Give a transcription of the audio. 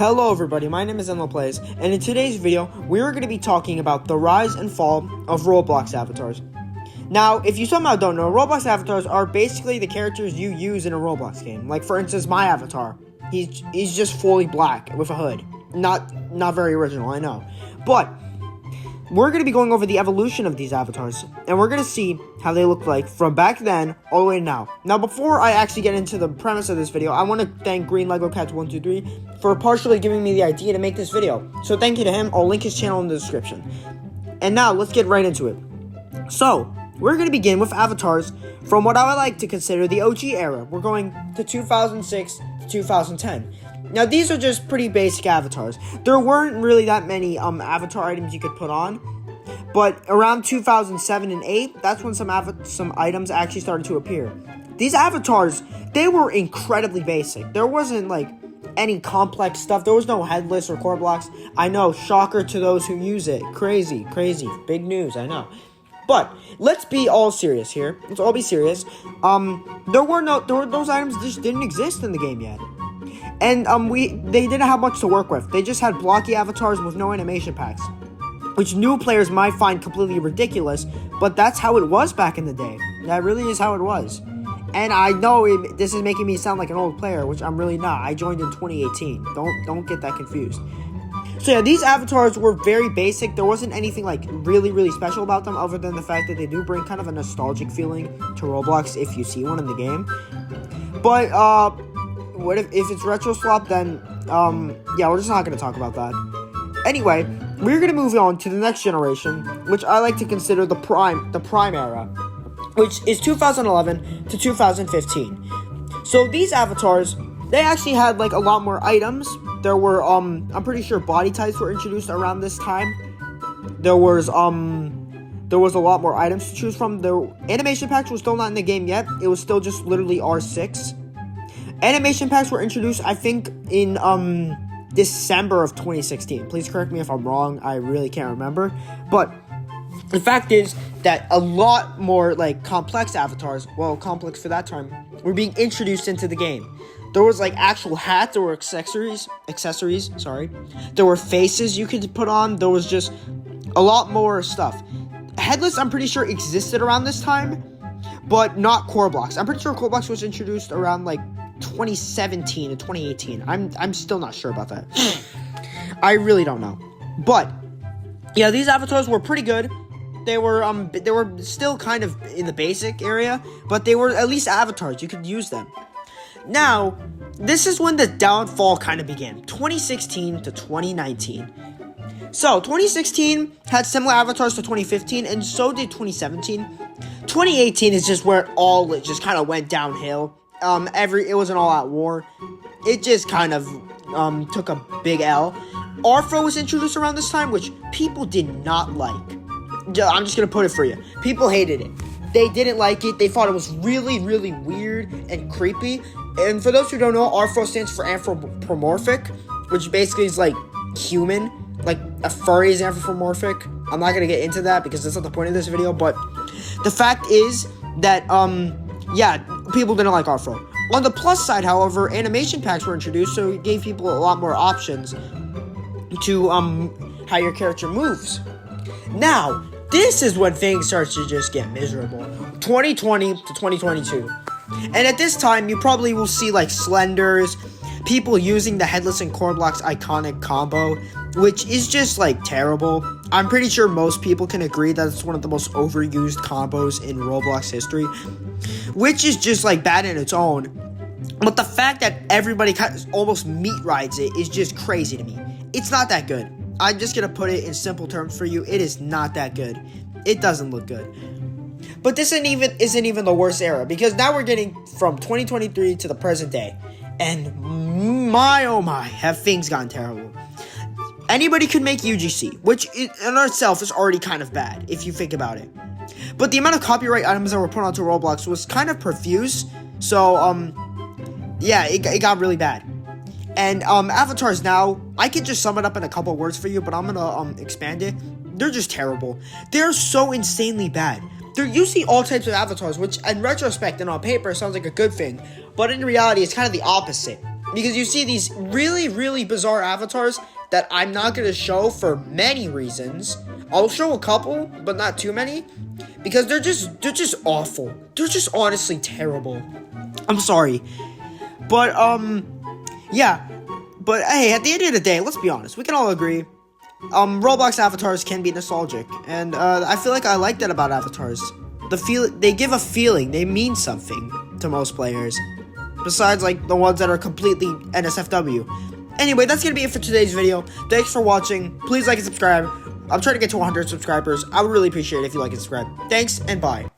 Hello everybody, my name is Emma Plays, and in today's video, we are going to be talking about the rise and fall of Roblox Avatars. Now, if you somehow don't know, Roblox Avatars are basically the characters you use in a Roblox game. Like, for instance, my avatar. He's just fully black with a hood. Not very original, I know. But we're going to be going over the evolution of these avatars, and we're going to see how they look like from back then all the way to now. Now, before I actually get into the premise of this video, I want to thank GreenLegoCats 123 for partially giving me the idea to make this video. So thank you to him. I'll link his channel in the description. And now, let's get right into it. So, we're going to begin with avatars from what I would like to consider the OG era. We're going to 2006 to 2010. Now, these are just pretty basic avatars. There weren't really that many avatar items you could put on. But around 2007 and 8, that's when some items actually started to appear. These avatars, they were incredibly basic. There wasn't, like, any complex stuff. There was no headless or core blocks. I know, shocker to those who use it. Crazy. Big news, I know. But let's be all serious here. Let's all be serious. Those items just didn't exist in the game yet. And they didn't have much to work with. They just had blocky avatars with no animation packs, which new players might find completely ridiculous, but that's how it was back in the day. That really is how it was. And I know this is making me sound like an old player, which I'm really not. I joined in 2018. Don't get that confused. So yeah, these avatars were very basic. There wasn't anything like really special about them other than the fact that they do bring kind of a nostalgic feeling to Roblox if you see one in the game. But what if it's retro swap, then yeah, we're just not going to talk about that. Anyway, we're going to move on to the next generation, which I like to consider the prime era, which is 2011 to 2015. So these avatars, they actually had like a lot more items. There were I'm pretty sure body types were introduced around this time. There was a lot more items to choose from. The animation packs were still not in the game yet. It was still just literally R6. Animation packs were introduced, I think, in December of 2016. Please correct me if I'm wrong. I really can't remember. But the fact is that a lot more like complex avatars, well, complex for that time, were being introduced into the game. There was like actual hats, there were accessories, sorry. There were faces you could put on. There was just a lot more stuff. Headless, I'm pretty sure, existed around this time, but not core blocks. I'm pretty sure core blocks was introduced around like 2017 and 2018. I'm still not sure about that. I really don't know. But yeah, these avatars were pretty good. They were still kind of in the basic area, but they were at least avatars. You could use them. Now, this is when the downfall kind of began. 2016 to 2019. So, 2016 had similar avatars to 2015, and so did 2017. 2018 is just where it just kind of went downhill. It was an all-out war. It just kind of took a big L. Arthro was introduced around this time, which people did not like. I'm just gonna put it for you. People hated it. They didn't like it. They thought it was really weird and creepy. And for those who don't know, Arthro stands for anthropomorphic, which basically is like human. Like a furry is anthropomorphic. I'm not gonna get into that because that's not the point of this video. But the fact is that yeah, people didn't like Arthro. On the plus side, however, animation packs were introduced, so it gave people a lot more options to how your character moves. Now, this is when things start to just get miserable. 2020 to 2022. And at this time, you probably will see like Slenders, people using the Headless and Core Blocks iconic combo, which is just like terrible. I'm pretty sure most people can agree that it's one of the most overused combos in Roblox history, which is just like bad in its own. But the fact that everybody almost meat rides it is just crazy to me. It's not that good. I'm just gonna put it in simple terms for you. It is not that good. It doesn't look good. But this isn't even the worst era, because now we're getting from 2023 to the present day. And my oh my, have things gotten terrible. Anybody could make UGC, which in itself is already kind of bad, if you think about it. But the amount of copyright items that were put onto Roblox was kind of profuse, so, yeah, it got really bad. And, avatars now, I could just sum it up in a couple words for you, but I'm gonna, expand it. They're just terrible. They're so insanely bad. You see all types of avatars, which in retrospect and on paper sounds like a good thing, but in reality, it's kind of the opposite. because you see these really, really bizarre avatars that I'm not going to show for many reasons. I'll show a couple, but not too many, because they're just awful. They're just honestly terrible. I'm sorry. But, yeah. But, hey, at the end of the day, let's be honest. We can all agree, Roblox avatars can be nostalgic. And, I feel like I like that about avatars. They give a feeling. They mean something to most players. Besides, like, the ones that are completely NSFW. Anyway, that's gonna be it for today's video. Thanks for watching. Please like and subscribe. I'm trying to get to 100 subscribers. I would really appreciate it if you like and subscribe. Thanks, and bye.